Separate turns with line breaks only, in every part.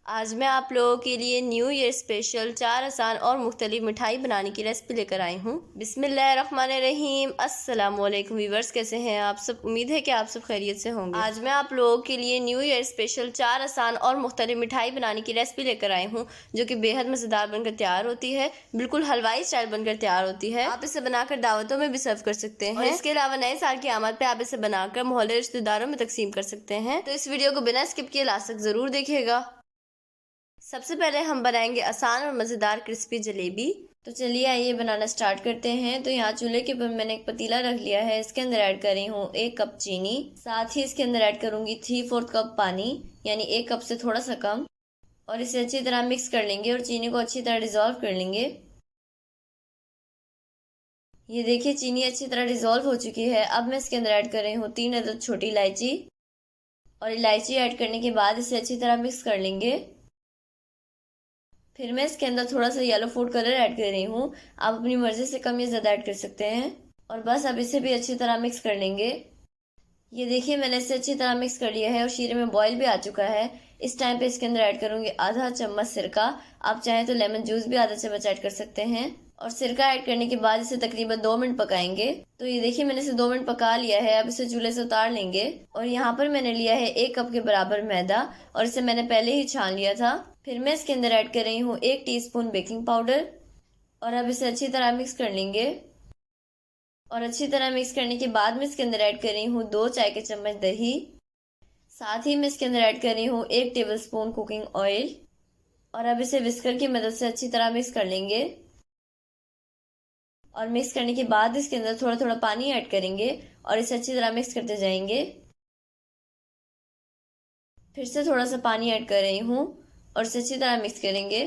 आज मैं आप लोगों के लिए न्यू ईयर स्पेशल 4 आसान और मुख्तलिफ मिठाई बनाने की रेसिपी लेकर आई हूँ। बिस्मिल्लाहिर्रहमानिर्रहीम। अस्सलाम वालेकुम व्यूअर्स, कैसे हैं आप सब? उम्मीद है कि आप सब खैरियत से होंगे। आज मैं आप लोगों के लिए न्यू ईयर स्पेशल 4 आसान और मुख्तलिफ मिठाई बनाने की रेसिपी लेकर आई हूँ, जो कि बेहद मज़ेदार बनकर तैयार होती है। बिल्कुल हलवाई स्टाइल बनकर तैयार होती है। आप इसे बनाकर दावतों में भी सर्व कर सकते हैं और इसके अलावा नए साल की आमद पे आप इसे बनाकर मोहल्ले रिश्तेदारों में तकसीम कर सकते हैं। तो इस वीडियो को बिना स्किप किए लास्ट तक जरूर देखिएगा। सबसे पहले हम बनाएंगे आसान और मज़ेदार क्रिस्पी जलेबी। तो चलिए आइए बनाना स्टार्ट करते हैं। तो यहाँ चूल्हे के ऊपर मैंने एक पतीला रख लिया है। इसके अंदर ऐड कर रही हूँ 1 कप चीनी, साथ ही इसके अंदर ऐड करूँगी 3/4 कप पानी, यानी 1 कप से थोड़ा सा कम। और इसे अच्छी तरह मिक्स कर लेंगे और चीनी को अच्छी तरह डिजोल्व कर लेंगे। ये देखिए चीनी अच्छी तरह डिजोल्व हो चुकी है। अब मैं इसके अंदर ऐड कर रही हूँ 3 अदद छोटी इलायची, और इलायची ऐड करने के बाद इसे अच्छी तरह मिक्स कर लेंगे। फिर मैं इसके अंदर थोड़ा सा येलो फूड कलर ऐड कर रही हूँ। आप अपनी मर्जी से कम या ज़्यादा ऐड कर सकते हैं। और बस अब इसे भी अच्छी तरह मिक्स कर लेंगे। ये देखिए मैंने इसे अच्छी तरह मिक्स कर लिया है और शीरे में बॉईल भी आ चुका है। इस टाइम पे इसके अंदर ऐड करूँगी आधा चम्मच सिरका। आप चाहें तो लेमन जूस भी आधा चम्मच ऐड कर सकते हैं। और सिरका ऐड करने के बाद इसे तकरीबन 2 मिनट पकाएंगे। तो ये देखिए मैंने इसे 2 मिनट पका लिया है। अब इसे चूल्हे से उतार लेंगे। और यहाँ पर मैंने लिया है 1 कप के बराबर मैदा, और इसे मैंने पहले ही छान लिया था। फिर मैं इसके अंदर ऐड कर रही हूँ 1 टीस्पून बेकिंग पाउडर, और अब इसे अच्छी तरह मिक्स कर लेंगे। और अच्छी तरह मिक्स करने के बाद मैं इसके अंदर ऐड कर रही हूँ 2 चाय के चम्मच दही। साथ ही मैं इसके अंदर ऐड कर रही हूँ 1 टेबलस्पून कुकिंग ऑयल। और अब इसे विस्कर की मदद से अच्छी तरह मिक्स कर लेंगे। और मिक्स करने के बाद इसके अंदर थोड़ा थोड़ा पानी ऐड करेंगे और इसे अच्छी तरह मिक्स करते जाएंगे। फिर से थोड़ा सा पानी ऐड कर रही हूँ और इसे अच्छी तरह मिक्स करेंगे।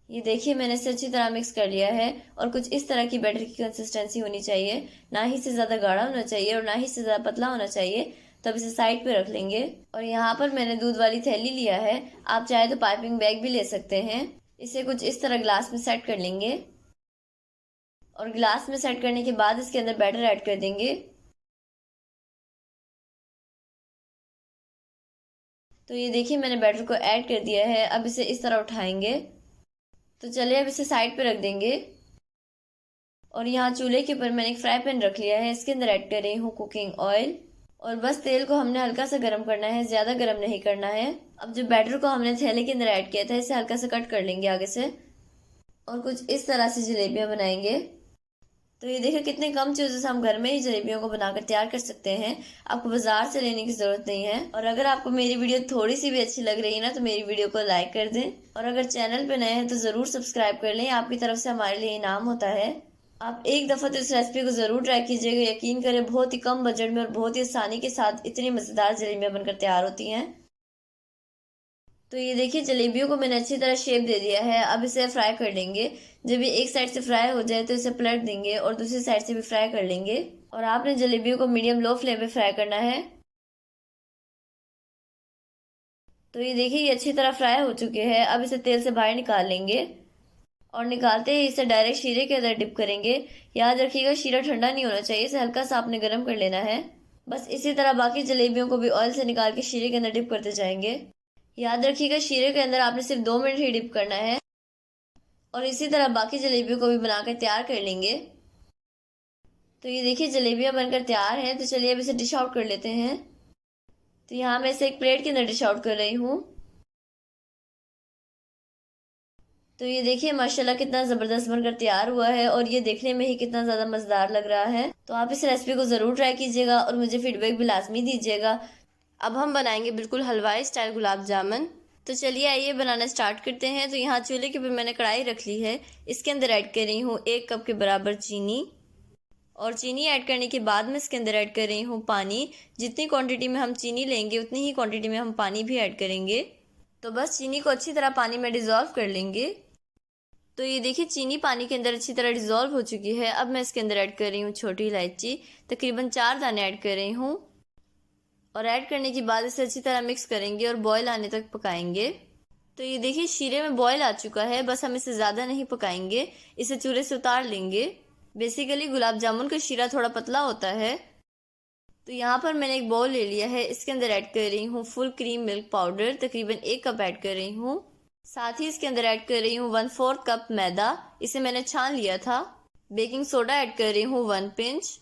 ये देखिए मैंने इसे अच्छी तरह मिक्स कर लिया है। और कुछ इस तरह की बैटर की कंसिस्टेंसी होनी चाहिए, ना ही से ज़्यादा गाढ़ा होना चाहिए और ना ही से ज़्यादा पतला होना चाहिए। तब इसे साइड पे रख लेंगे। और यहाँ पर मैंने दूध वाली थैली लिया है। आप चाहे तो पाइपिंग बैग भी ले सकते हैं। इसे कुछ इस तरह ग्लास में सेट कर लेंगे। और ग्लास में सेट करने के बाद इसके अंदर बैटर ऐड कर देंगे। तो ये देखिए मैंने बैटर को ऐड कर दिया है। अब इसे इस तरह उठाएंगे। तो चलिए अब इसे साइड पे रख देंगे। और यहाँ चूल्हे के ऊपर मैंने एक फ्राई पैन रख लिया है। इसके अंदर ऐड कर रही हूँ कुकिंग ऑयल। और बस तेल को हमने हल्का सा गर्म करना है, ज़्यादा गर्म नहीं करना है। अब जो बैटर को हमने थैले के अंदर ऐड किया था, इसे हल्का सा कट कर लेंगे आगे से। और कुछ इस तरह से जलेबियाँ बनाएंगे। तो ये देखिए कितने कम चीज़ों से हम घर में ही जलेबियों को बनाकर तैयार कर सकते हैं। आपको बाजार से लेने की ज़रूरत नहीं है। और अगर आपको मेरी वीडियो थोड़ी सी भी अच्छी लग रही है ना, तो मेरी वीडियो को लाइक कर दें। और अगर चैनल पे नए हैं तो ज़रूर सब्सक्राइब कर लें। आपकी तरफ से हमारे लिए इनाम होता है। आप एक दफ़ा तो इस रेसिपी को ज़रूर ट्राई कीजिएगा। यकीन करें बहुत ही कम बजट में और बहुत ही आसानी के साथ इतनी मज़ेदार जलेबियाँ बनकर तैयार होती हैं। तो ये देखिए जलेबियों को मैंने अच्छी तरह शेप दे दिया है। अब इसे फ्राई कर लेंगे। जब ये एक साइड से फ्राई हो जाए तो इसे पलट देंगे और दूसरी साइड से भी फ्राई कर लेंगे। और आपने जलेबियों को मीडियम लो फ्लेम पे फ्राई करना है। तो ये देखिए ये अच्छी तरह फ्राई हो चुके हैं। अब इसे तेल से बाहर निकाल लेंगे। और निकालते ही इसे डायरेक्ट शीरे के अंदर डिप करेंगे। याद रखिएगा शीरा ठंडा नहीं होना चाहिए, इसे हल्का सा आपने गर्म कर लेना है। बस इसी तरह बाकी जलेबियों को भी ऑयल से निकाल के शीरे के अंदर डिप करते जाएंगे। याद रखिएगा शीरे के अंदर आपने सिर्फ 2 मिनट ही डिप करना है। और इसी तरह बाकी जलेबियों को भी बनाकर तैयार कर लेंगे। तो ये देखिए जलेबियाँ बनकर तैयार हैं। तो चलिए अब इसे डिश आउट कर लेते हैं। तो यहाँ मैं इसे एक प्लेट के अंदर डिश आउट कर रही हूँ। तो ये देखिए माशाल्लाह कितना ज़बरदस्त बनकर तैयार हुआ है और ये देखने में ही कितना ज़्यादा मज़ेदार लग रहा है। तो आप इस रेसिपी को ज़रूर ट्राई कीजिएगा और मुझे फीडबैक भी लाजमी दीजिएगा। अब हम बनाएंगे बिल्कुल हलवाई स्टाइल गुलाब जामुन। तो चलिए आइए बनाना स्टार्ट करते हैं। तो यहाँ चूल्हे के ऊपर मैंने कढ़ाई रख ली है। इसके अंदर ऐड कर रही हूँ 1 कप के बराबर चीनी। और चीनी ऐड करने के बाद मैं इसके अंदर ऐड कर रही हूँ पानी। जितनी क्वांटिटी में हम चीनी लेंगे उतनी ही क्वांटिटी में हम पानी भी ऐड करेंगे। तो बस चीनी को अच्छी तरह पानी में डिज़ोल्व कर लेंगे। तो ये देखिए चीनी पानी के अंदर अच्छी तरह डिज़ोल्व हो चुकी है। अब मैं इसके अंदर ऐड कर रही हूँ छोटी इलायची, तकरीबन 4 दाने ऐड कर रही हूँ। और ऐड करने के बाद इसे अच्छी तरह मिक्स करेंगे और बॉयल आने तक पकाएंगे। तो ये देखिए शीरे में बॉयल आ चुका है। बस हम इसे ज़्यादा नहीं पकाएंगे, इसे चूल्हे से उतार लेंगे। बेसिकली गुलाब जामुन का शीरा थोड़ा पतला होता है। तो यहाँ पर मैंने एक बाउल ले लिया है। इसके अंदर ऐड कर रही हूँ फुल क्रीम मिल्क पाउडर, तकरीबन 1 कप ऐड कर रही हूँ। साथ ही इसके अंदर ऐड कर रही हूँ 1/4 कप मैदा, इसे मैंने छान लिया था। बेकिंग सोडा ऐड कर रही हूँ 1 पिंच।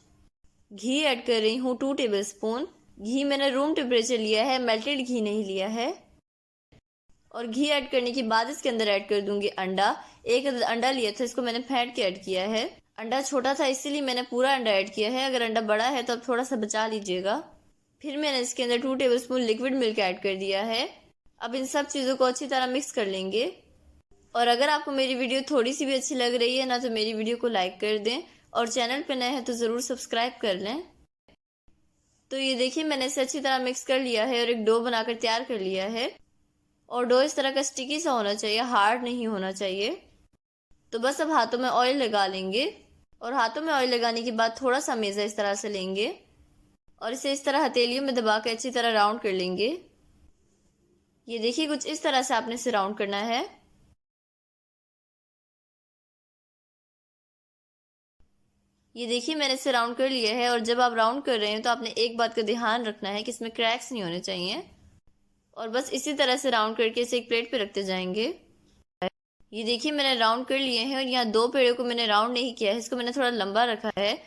घी ऐड कर रही हूँ 2 टेबलस्पून। घी मैंने रूम टेम्परेचर लिया है, मेल्टेड घी नहीं लिया है। और घी ऐड करने के बाद इसके अंदर ऐड कर दूंगी अंडा। एक अंडा लिया था, इसको मैंने फेंट के ऐड किया है। अंडा छोटा था इसीलिए मैंने पूरा अंडा ऐड किया है, अगर अंडा बड़ा है तो आप थोड़ा सा बचा लीजिएगा। फिर मैंने इसके अंदर 2 टेबलस्पून लिक्विड मिल्क ऐड कर दिया है। अब इन सब चीज़ों को अच्छी तरह मिक्स कर लेंगे। और अगर आपको मेरी वीडियो थोड़ी सी भी अच्छी लग रही है ना, तो मेरी वीडियो को लाइक कर दें और चैनल पर नए हैं तो ज़रूर सब्सक्राइब कर लें। तो ये देखिए मैंने इसे अच्छी तरह मिक्स कर लिया है और एक डो बनाकर तैयार कर लिया है। और डो इस तरह का स्टिकी सा होना चाहिए, हार्ड नहीं होना चाहिए। तो बस अब हाथों में ऑयल लगा लेंगे और हाथों में ऑयल लगाने के बाद थोड़ा सा मेज़ा इस तरह से लेंगे और इसे इस तरह हथेलियों में दबा के अच्छी तरह राउंड कर लेंगे। ये देखिए कुछ इस तरह से आपने इसे राउंड करना है। ये देखिए मैंने इसे राउंड कर लिया है। और जब आप राउंड कर रहे हैं तो आपने एक बात का ध्यान रखना है कि इसमें क्रैक्स नहीं होने चाहिए। और बस इसी तरह से राउंड करके इसे एक प्लेट पे रखते जाएंगे। ये देखिए मैंने राउंड कर लिए हैं और यहाँ 2 पेड़ों को मैंने राउंड नहीं किया है, इसको मैंने थोड़ा लंबा रखा है।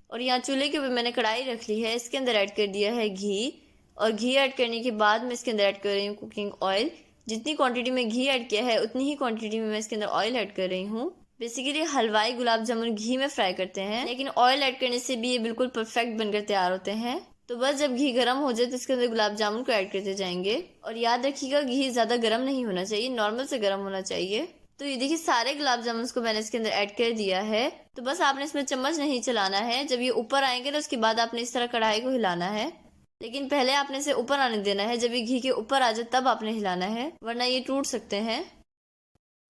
और यहाँ चूल्हे के ऊपर मैंने कढ़ाई रख ली है, इसके अंदर ऐड कर दिया है घी। और घी ऐड करने के बाद मैं इसके अंदर ऐड कर रही हूँ कुकिंग ऑयल। जितनी क्वांटिटी में घी ऐड किया है उतनी ही क्वांटिटी में मैं इसके अंदर ऑयल ऐड कर रही हूँ। बेसिकली हलवाई गुलाब जामुन घी में फ्राई करते हैं, लेकिन ऑयल ऐड करने से भी ये बिल्कुल परफेक्ट बनकर तैयार होते हैं। तो बस जब घी गर्म हो जाए तो इसके अंदर गुलाब जामुन को ऐड करते जाएंगे। और याद रखिएगा घी ज़्यादा गर्म नहीं होना चाहिए, नॉर्मल से गर्म होना चाहिए। तो ये देखिए सारे गुलाब जामुन को मैंने इसके अंदर ऐड कर दिया है। तो बस आपने इसमें चम्मच नहीं चलाना है, जब ये ऊपर आएंगे ना उसके बाद आपने इस तरह कढ़ाई को हिलाना है। लेकिन पहले आपने इसे ऊपर आने देना है, जब ये घी के ऊपर आ जाए तब आपने हिलाना है, वरना ये टूट सकते हैं।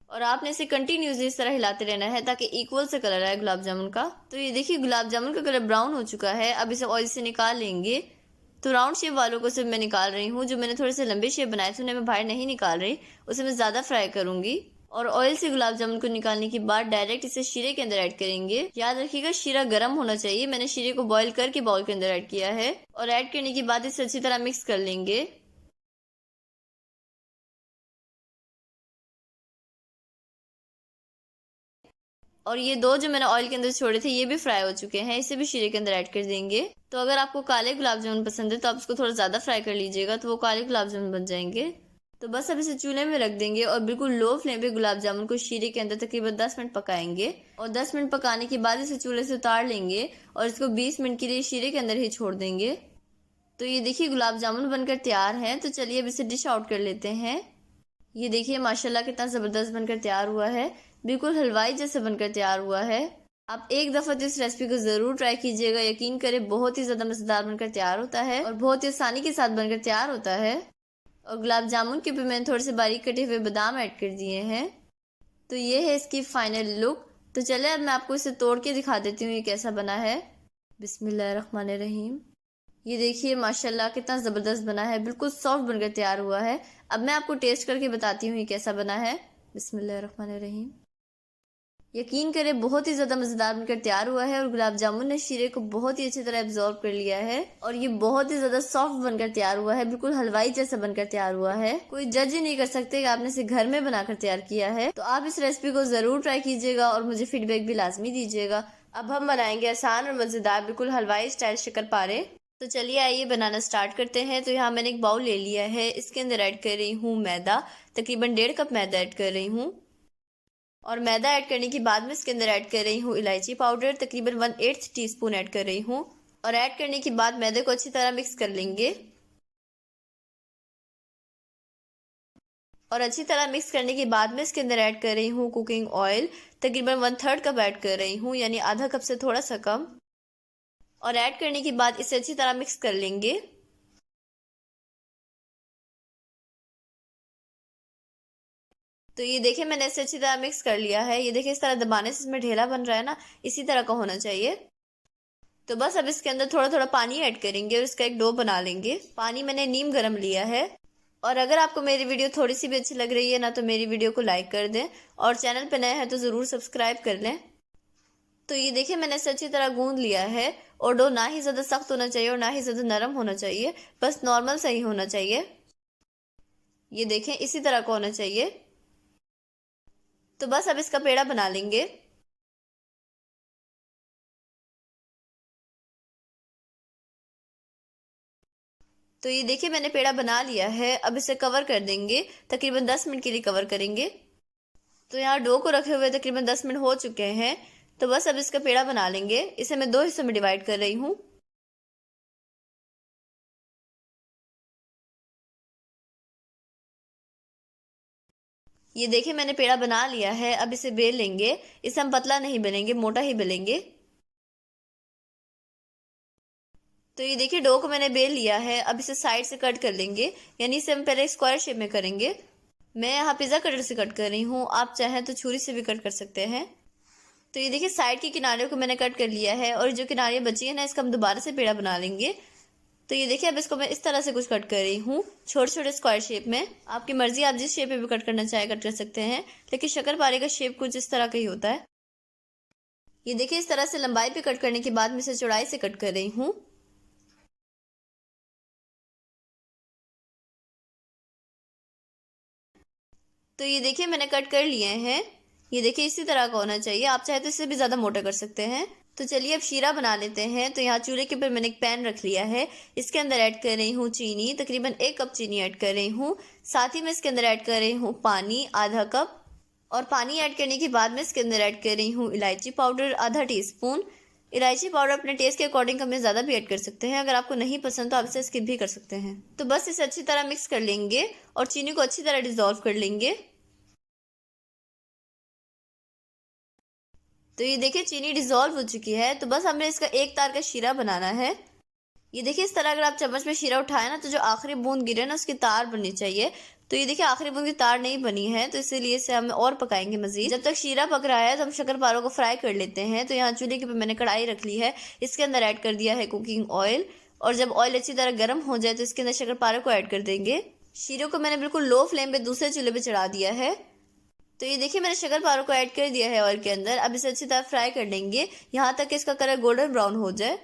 और आपने इसे कंटिन्यूसली इस तरह हिलाते रहना है ताकि इक्वल से कलर आए गुलाब जामुन का। तो ये देखिए गुलाब जामुन का कलर ब्राउन हो चुका है। अब इसे ऑयल से निकाल लेंगे। तो राउंड शेप वालों को सिर्फ मैं निकाल रही हूँ, जो मैंने थोड़े से लंबे शेप बनाए थे उन्हें मैं बाहर नहीं निकाल रही, उसे मैं ज़्यादा फ्राई करूंगी। और ऑयल से गुलाब जामुन को निकालने के बाद डायरेक्ट इसे शीरे के अंदर ऐड करेंगे। याद रखिएगा शीरा गर्म होना चाहिए। मैंने शीरे को बॉईल करके बाउल के अंदर ऐड किया है। और ऐड करने के बाद इसे अच्छी तरह मिक्स कर लेंगे। और ये 2 जो मैंने ऑयल के अंदर छोड़े थे ये भी फ्राई हो चुके हैं, इसे भी शीरे के अंदर ऐड कर देंगे। तो अगर आपको काले गुलाब जामुन पसंद है तो आप इसको थोड़ा ज़्यादा फ्राई कर लीजिएगा, तो वो काले गुलाब जामुन बन जाएंगे। तो बस अब इसे चूल्हे में रख देंगे और बिल्कुल लो फ्लेम पे गुलाब जामुन को शीरे के अंदर तकरीबन 10 मिनट पकाएंगे। और 10 मिनट पकाने के बाद इसे चूल्हे से उतार लेंगे और इसको 20 मिनट के लिए शीरे के अंदर ही छोड़ देंगे। तो ये देखिए गुलाब जामुन बनकर तैयार है। तो चलिए अब इसे डिश आउट कर लेते हैं। ये देखिए माशाल्लाह कितना ज़बरदस्त बनकर तैयार हुआ है, बिल्कुल हलवाई जैसे बनकर तैयार हुआ है। आप एक दफ़ा तो इस रेसिपी को ज़रूर ट्राई कीजिएगा, यकीन करें बहुत ही ज़्यादा मज़ेदार बनकर तैयार होता है और बहुत ही आसानी के साथ बनकर तैयार होता है। और गुलाब जामुन के ऊपर मैंने थोड़े से बारीक कटे हुए बादाम ऐड कर दिए हैं। तो ये है इसकी फाइनल लुक। तो चले अब मैं आपको इसे तोड़ के दिखा देती हूँ ये कैसा बना है। बिस्मिल्लाहिर्रहमानिर्रहीम। ये देखिए माशाल्लाह कितना ज़बरदस्त बना है, बिल्कुल सॉफ्ट बनकर तैयार हुआ है। अब मैं आपको टेस्ट करके बताती हूँ ये कैसा बना है। बिस्मिल्लाहिर्रहमानिर्रहीम। यकीन करें बहुत ही ज़्यादा मज़ेदार बनकर तैयार हुआ है और गुलाब जामुन ने शीरे को बहुत ही अच्छी तरह एब्जॉर्ब कर लिया है और ये बहुत ही ज़्यादा सॉफ्ट बनकर तैयार हुआ है, बिल्कुल हलवाई जैसा बनकर तैयार हुआ है। कोई जज ही नहीं कर सकते कि आपने इसे घर में बनाकर तैयार किया है। तो आप इस रेसिपी को ज़रूर ट्राई कीजिएगा और मुझे फीडबैक भी लाजमी दीजिएगा। अब हम बनाएंगे आसान और मज़ेदार बिल्कुल हलवाई स्टाइल शक्करपारे। तो चलिए आइए बनाना स्टार्ट करते हैं। तो यहाँ मैंने एक बाउल ले लिया है, इसके अंदर ऐड कर रही हूँ मैदा, तकरीबन 1.5 कप मैदा ऐड कर रही हूँ। और मैदा ऐड करने के बाद में इसके अंदर ऐड कर रही हूँ इलायची पाउडर, तकरीबन 1/8 टीस्पून ऐड कर रही हूँ। और ऐड करने के बाद मैदे को अच्छी तरह मिक्स कर लेंगे। और अच्छी तरह मिक्स करने के बाद में इसके अंदर ऐड कर रही हूँ कुकिंग ऑयल, तकरीबन 1/3 कप ऐड कर रही हूँ, यानी आधा कप से थोड़ा सा कम। और ऐड करने के बाद इसे अच्छी तरह मिक्स कर लेंगे। तो ये देखिए मैंने इसे अच्छी तरह मिक्स कर लिया है। ये देखिए इस तरह दबाने से इसमें ढेला बन रहा है ना, इसी तरह का होना चाहिए। तो बस अब इसके अंदर थोड़ा थोड़ा पानी ऐड करेंगे और इसका एक डो बना लेंगे। पानी मैंने नीम गरम लिया है। और अगर आपको मेरी वीडियो थोड़ी सी भी अच्छी लग रही है ना, तो मेरी वीडियो को लाइक कर दें और चैनल पर नए हैं तो ज़रूर सब्सक्राइब कर लें। तो ये देखिए मैंने इसे अच्छी तरह गूंद लिया है। और डो ना ही ज़्यादा सख्त होना चाहिए और ना ही ज़्यादा नरम होना चाहिए, बस नॉर्मल सही होना चाहिए। ये देखें इसी तरह का होना चाहिए। तो बस अब इसका पेड़ा बना लेंगे। तो ये देखिए मैंने पेड़ा बना लिया है। अब इसे कवर कर देंगे, तकरीबन 10 मिनट के लिए कवर करेंगे। तो यहाँ डो को रखे हुए तकरीबन 10 मिनट हो चुके हैं। तो बस अब इसका पेड़ा बना लेंगे। इसे मैं 2 हिस्सों में डिवाइड कर रही हूँ। ये देखिए मैंने पेड़ा बना लिया है। अब इसे बेल लेंगे। इसे हम पतला नहीं बेलेंगे, मोटा ही बेलेंगे। तो ये देखिए डो को मैंने बेल लिया है। अब इसे साइड से कट कर लेंगे, यानी इसे हम पहले स्क्वायर शेप में करेंगे। मैं यहाँ पिज्जा कटर से कट कर रही हूँ, आप चाहें तो छुरी से भी कट कर सकते हैं। तो ये देखिए साइड की किनारे को मैंने कट कर लिया है, और जो किनारे बची है ना, इसका हम दोबारा से पेड़ा बना लेंगे। तो ये देखिए अब इसको मैं इस तरह से कुछ कट कर रही हूँ, छोटे छोटे स्क्वायर शेप में। आपकी मर्जी, आप जिस शेप में भी कट करना चाहे कट कर सकते हैं, लेकिन शक्करपारे का शेप कुछ इस तरह का ही होता है। ये देखिए इस तरह से लंबाई पे कट करने के बाद मैं इसे चौड़ाई से कट कर रही हूँ। तो ये देखिए मैंने कट कर लिए हैं। ये देखिए इसी तरह का होना चाहिए, आप चाहे तो इससे भी ज़्यादा मोटा कर सकते हैं। तो चलिए अब शीरा बना लेते हैं। तो यहाँ चूल्हे के ऊपर मैंने एक पैन रख लिया है। इसके अंदर ऐड कर रही हूँ चीनी, तकरीबन 1 कप चीनी ऐड कर रही हूँ। साथ ही मैं इसके अंदर ऐड कर रही हूँ पानी, आधा कप। और पानी ऐड करने के बाद मैं इसके अंदर ऐड कर रही हूँ इलायची पाउडर, आधा टीस्पून। इलायची पाउडर अपने टेस्ट के अकॉर्डिंग कम या ज़्यादा भी ऐड कर सकते हैं। अगर आपको नहीं पसंद तो आप इसे स्किप भी कर सकते हैं। तो बस इसे अच्छी तरह मिक्स कर लेंगे और चीनी को अच्छी तरह डिजोल्व कर लेंगे। तो ये देखिए चीनी डिजोल्व हो चुकी है। तो बस हमें इसका एक तार का शीरा बनाना है। ये देखिए इस तरह अगर आप चम्मच में शीरा उठाए ना, तो जो आखिरी बूंद गिरे ना, उसकी तार बननी चाहिए। तो ये देखिए आखिरी बूंद की तार नहीं बनी है, तो इसीलिए इसे हम और पकाएंगे मजीद। जब तक शीरा पक रहा है तो हम शक्करपारों को फ्राई कर लेते हैं। तो यहाँ चूल्हे के ऊपर मैंने कढ़ाई रख ली है। इसके अंदर ऐड कर दिया है कुकिंग ऑयल, और जब ऑयल अच्छी तरह गर्म हो जाए तो इसके अंदर शक्करपारे को ऐड कर देंगे। शीरे को मैंने बिल्कुल लो फ्लेम पे दूसरे चूल्हे पे चढ़ा दिया है। तो ये देखिए मैंने शक्करपारों को ऐड कर दिया है ऑयल के अंदर। अब इसे अच्छी तरह फ्राई कर लेंगे, यहाँ तक कि इसका कलर गोल्डन ब्राउन हो जाए।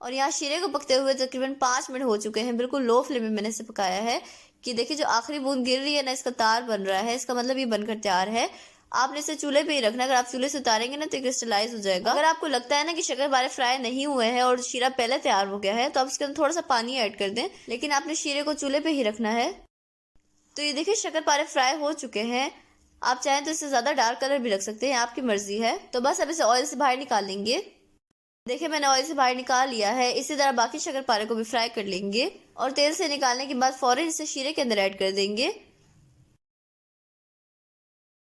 और यहाँ शीरे को पकते हुए तकरीबन 5 मिनट हो चुके हैं। बिल्कुल लो फ्लेम में मैंने इसे पकाया है। कि देखिए जो आखिरी बूंद गिर रही है ना, इसका तार बन रहा है, इसका मतलब ये बनकर तैयार है। आपने इसे चूल्हे पे ही रखना। अगर आप चूल्हे से उतारेंगे ना तो क्रिस्टलाइज हो जाएगा। अगर आपको लगता है ना कि शक्करपारे फ्राई नहीं हुए हैं और शीरा पहले तैयार हो गया है, तो आप इसके अंदर थोड़ा सा पानी ऐड कर दें, लेकिन आपने शीरे को चूल्हे पे ही रखना है। तो ये देखिए शक्करपारे फ्राई हो चुके हैं। आप चाहें तो इससे ज़्यादा डार्क कलर भी रख सकते हैं, आपकी मर्जी है। तो बस अब इसे ऑयल से बाहर निकाल लेंगे। देखिए मैंने ऑयल से बाहर निकाल लिया है। इसी तरह बाकी शक्करपारे को भी फ्राई कर लेंगे, और तेल से निकालने के बाद फौरन इसे शीरे के अंदर ऐड कर देंगे।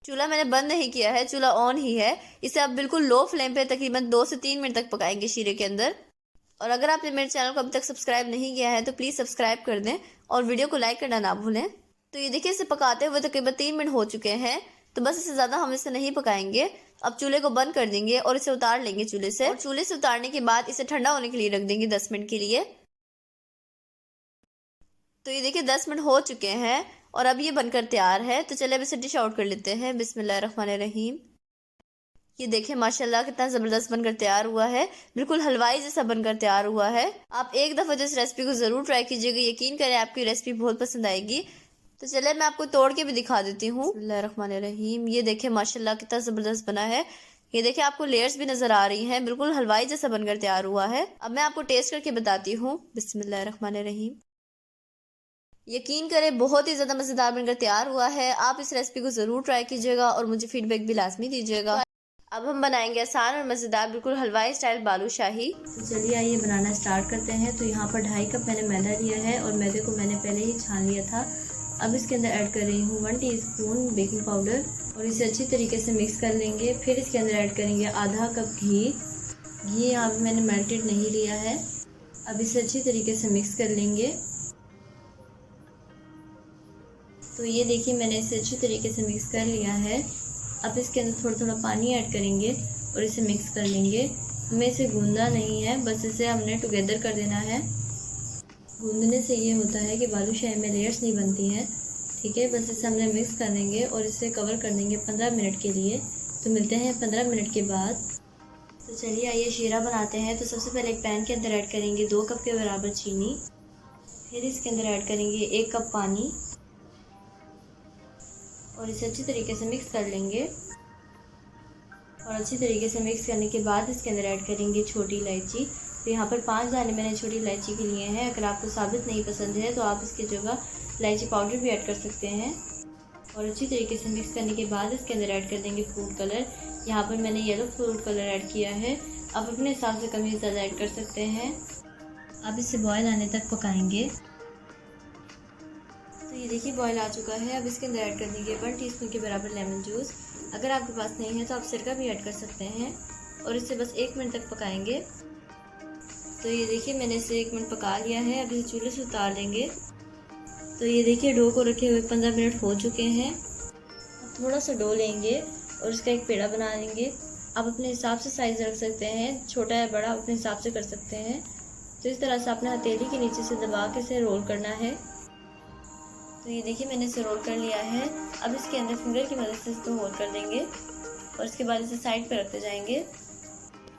चूल्हा मैंने बंद नहीं किया है, चूल्हा ऑन ही है। इसे आप बिल्कुल लो फ्लेम पे तकरीबन 2 से 3 मिनट तक पकाएंगे शीरे के अंदर। और अगर आपने मेरे चैनल को अभी तक सब्सक्राइब नहीं किया है तो प्लीज़ सब्सक्राइब कर दें, और वीडियो को लाइक करना ना भूलें। तो ये देखिए इसे पकाते हुए तकरीबन 3 मिनट हो चुके हैं। तो बस इसे ज़्यादा हम इसे नहीं पकाएंगे। अब चूल्हे को बंद कर देंगे और इसे उतार लेंगे चूल्हे से। और चूल्हे से उतारने के बाद इसे ठंडा होने के लिए रख देंगे 10 मिनट के लिए। तो ये देखिए 10 मिनट हो चुके हैं और अब ये बनकर तैयार है। तो चलिए अब इसे डिश आउट कर लेते हैं। बिस्मिल्लाहिर्रहमानिर्रहीम। ये देखिए माशाल्लाह कितना ज़बरदस्त बनकर तैयार हुआ है, बिल्कुल हलवाई जैसा बनकर तैयार हुआ है। आप एक दफ़ा तो इस रेसिपी को ज़रूर ट्राई कीजिएगा, यकीन करें आपकी रेसिपी बहुत पसंद आएगी। तो चलिए मैं आपको तोड़ के भी दिखा देती हूँ। बिस्मिल्लाहिर्रहमानिर्रहीम। ये देखिए माशाल्लाह कितना ज़बरदस्त बना है। ये देखिए आपको लेयर्स भी नज़र आ रही हैं, बिल्कुल हलवाई जैसा बनकर तैयार हुआ है। अब मैं आपको टेस्ट करके बताती हूँ। बिस्मिल्लाहिर्रहमानिर्रहीम। यकीन करें बहुत ही ज़्यादा मज़ेदार बनकर तैयार हुआ है। आप इस रेसिपी को ज़रूर ट्राई कीजिएगा और मुझे फीडबैक भी लाजमी दीजिएगा। अब हम बनाएंगे आसान और मज़ेदार बिल्कुल हलवाई स्टाइल बालूशाही। तो चलिए आइए बनाना स्टार्ट करते हैं। तो यहाँ पर 2.5 कप मैंने मैदा लिया है, और मैदे को मैंने पहले ही छान लिया था। अब इसके अंदर ऐड कर रही हूँ 1 टीस्पून बेकिंग पाउडर, और इसे अच्छी तरीके से मिक्स कर लेंगे। फिर इसके अंदर ऐड करेंगे आधा कप घी। घी यहाँ पर मैंने मेल्टेड नहीं लिया है। अब इसे अच्छी तरीके से मिक्स कर लेंगे। तो ये देखिए मैंने इसे अच्छी तरीके से मिक्स कर लिया है। अब इसके अंदर थोड़ा थोड़ा पानी ऐड करेंगे और इसे मिक्स कर लेंगे। हमें इसे गूंदना नहीं है, बस इसे हमने टुगेदर कर देना है। गूंदने से ये होता है कि बालूशाही में लेयर्स नहीं बनती हैं। ठीक है, बस इसे हमने मिक्स कर देंगे और इसे कवर कर देंगे 15 मिनट के लिए। तो मिलते हैं 15 मिनट के बाद। तो चलिए आइए शीरा बनाते हैं। तो सबसे पहले एक पैन के अंदर ऐड करेंगे 2 कप के बराबर चीनी। फिर इसके अंदर ऐड करेंगे 1 कप पानी। और इसे अच्छी तरीके से मिक्स कर लेंगे। और अच्छी तरीके से मिक्स करने के बाद इसके अंदर ऐड करेंगे छोटी इलायची। तो यहाँ पर 5 दाने मैंने छोटी इलायची के लिए हैं। अगर आपको साबुत नहीं पसंद है तो आप इसकी जगह इलायची पाउडर भी ऐड कर सकते हैं। और अच्छी तरीके से मिक्स करने के बाद इसके अंदर ऐड कर देंगे फूड कलर। यहाँ पर मैंने येलो फूड कलर ऐड किया है। आप अपने हिसाब से कम या ज़्यादा ऐड कर सकते हैं। अब इसे बॉयल आने तक पकाएंगे। तो ये देखिए बॉयल आ चुका है। अब इसके अंदर ऐड कर देंगे 1 टीस्पून के बराबर लेमन जूस। अगर आपके पास नहीं है तो आप सिरका भी ऐड कर सकते हैं। और इसे बस 1 मिनट तक पकाएंगे। तो ये देखिए मैंने इसे 1 मिनट पका लिया है। अब इसे चूल्हे से उतार लेंगे। तो ये देखिए डो को रखे हुए 15 मिनट हो चुके हैं। अब थोड़ा सा डो लेंगे और इसका एक पेड़ा बना लेंगे। आप अपने हिसाब से साइज़ रख सकते हैं, छोटा या बड़ा अपने हिसाब से कर सकते हैं। तो इस तरह से आपने हथेली के नीचे से दबा के इसे रोल करना है। तो ये देखिए मैंने इसे रोल कर लिया है। अब इसके अंदर फिंगर की मदद से इसको होल कर देंगे और इसके बाद इसे साइड पर रखते जाएंगे।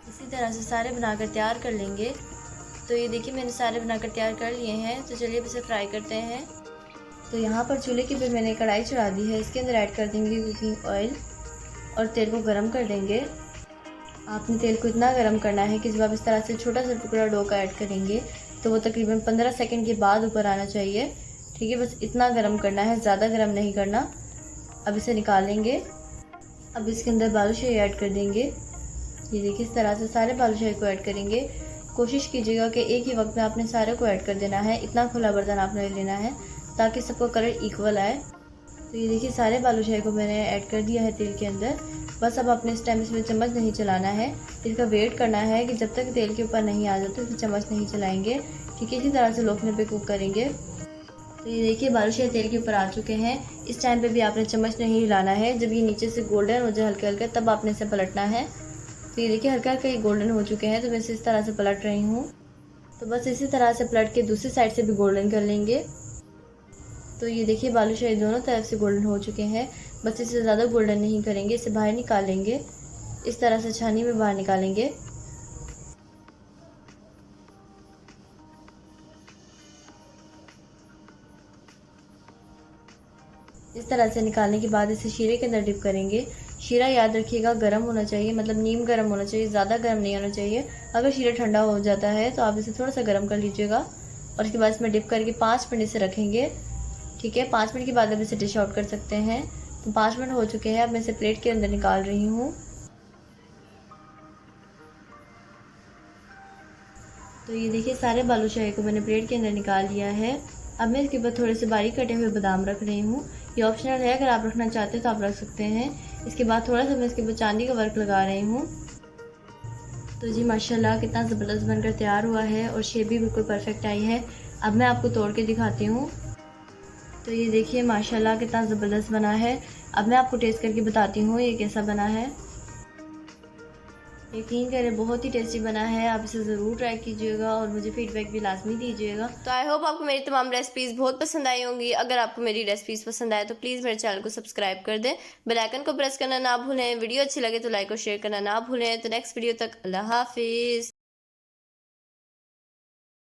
इसी तरह से सारे बनाकर तैयार कर लेंगे। तो ये देखिए मैंने सारे बनाकर तैयार कर लिए हैं। तो चलिए अब इसे फ्राई करते हैं। तो यहाँ पर चूल्हे के ऊपर मैंने कढ़ाई चढ़ा दी है। इसके अंदर ऐड कर देंगे कुकिंग ऑयल और तेल को गर्म कर देंगे। आपने तेल को इतना गर्म करना है कि जब आप इस तरह से छोटा सा टुकड़ा डो का ऐड करेंगे तो वो तकरीबन 15 सेकंड के बाद ऊपर आना चाहिए। ठीक है, बस इतना गर्म करना है, ज़्यादा गर्म नहीं करना। अब इसे निकाल लेंगे। अब इसके अंदर बालूशाही ऐड कर देंगे। ये देखिए इस तरह से सारे बालूशाही को ऐड करेंगे। कोशिश कीजिएगा कि एक ही वक्त में आपने सारे को ऐड कर देना है। इतना खुला बर्तन आपने लेना है ताकि सबको कलर इक्वल आए। तो ये देखिए सारे बालूशाही को मैंने ऐड कर दिया है तेल के अंदर। बस अब अपने इस टाइम इसमें चम्मच नहीं चलाना है। इसका वेट करना है कि जब तक तेल के ऊपर नहीं आ जाता तो चम्मच नहीं चलाएंगे। ठीक है, इसी तरह से लो फ्लेम पे कुक करेंगे। तो ये देखिए बालूशाही तेल के ऊपर आ चुके हैं। इस टाइम पे भी आपने चम्मच नहीं हिलाना है। जब ये नीचे से गोल्डन हो जाए हल्के हल्के तब आपने इसे पलटना है। तो ये देखिए हल्का हल्का ये गोल्डन हो चुके हैं। तो मैं इसे इस तरह से पलट रही हूँ। तो बस इसी तरह से पलट के दूसरी साइड से भी गोल्डन कर लेंगे। तो ये देखिए बालूशाही दोनों तरफ से गोल्डन हो चुके हैं। बस इसे ज़्यादा गोल्डन नहीं करेंगे, इसे बाहर निकाल लेंगे। इस तरह से छानी में बाहर निकालेंगे। इस तरह से निकालने के बाद इसे शीरे के अंदर डिप करेंगे। शीरा याद रखिएगा गर्म होना चाहिए, मतलब नीम गर्म होना चाहिए, ज़्यादा गर्म नहीं होना चाहिए। अगर शीरा ठंडा हो जाता है तो आप इसे थोड़ा सा गर्म कर लीजिएगा। और इसके बाद इसमें डिप करके 5 मिनट इसे रखेंगे। ठीक है, 5 मिनट के बाद अब इसे डिश आउट कर सकते हैं। तो 5 मिनट हो चुके हैं। अब मैं इसे प्लेट के अंदर निकाल रही हूँ। तो ये देखिए सारे बालूशाही को मैंने प्लेट के अंदर निकाल लिया है। अब मैं इसके ऊपर थोड़े से बारीक कटे हुए बादाम रख रही हूँ। ये ऑप्शनल है, अगर आप रखना चाहते हो तो आप रख सकते हैं। इसके बाद थोड़ा सा मैं इसके ऊपर चांदी का वर्क लगा रही हूँ। तो जी माशाल्लाह कितना ज़बरदस्त बनकर तैयार हुआ है और शेप भी बिल्कुल परफेक्ट आई है। अब मैं आपको तोड़ के दिखाती हूँ। तो ये देखिए माशाल्लाह कितना ज़बरदस्त बना है। अब मैं आपको टेस्ट करके बताती हूँ ये कैसा बना है। यकीन करें बहुत ही टेस्टी बना है। आप इसे ज़रूर ट्राई कीजिएगा और मुझे फीडबैक भी लाजमी दीजिएगा। तो आई होप आपको मेरी तमाम रेसिपीज़ बहुत पसंद आई होंगी। अगर आपको मेरी रेसिपीज़ पसंद आए तो प्लीज़ मेरे चैनल को सब्सक्राइब कर दें, बेल आइकन को प्रेस करना ना भूलें। वीडियो अच्छी लगे तो लाइक और शेयर करना ना भूलें। तो नेक्स्ट वीडियो तक अल्लाह हाफिज़।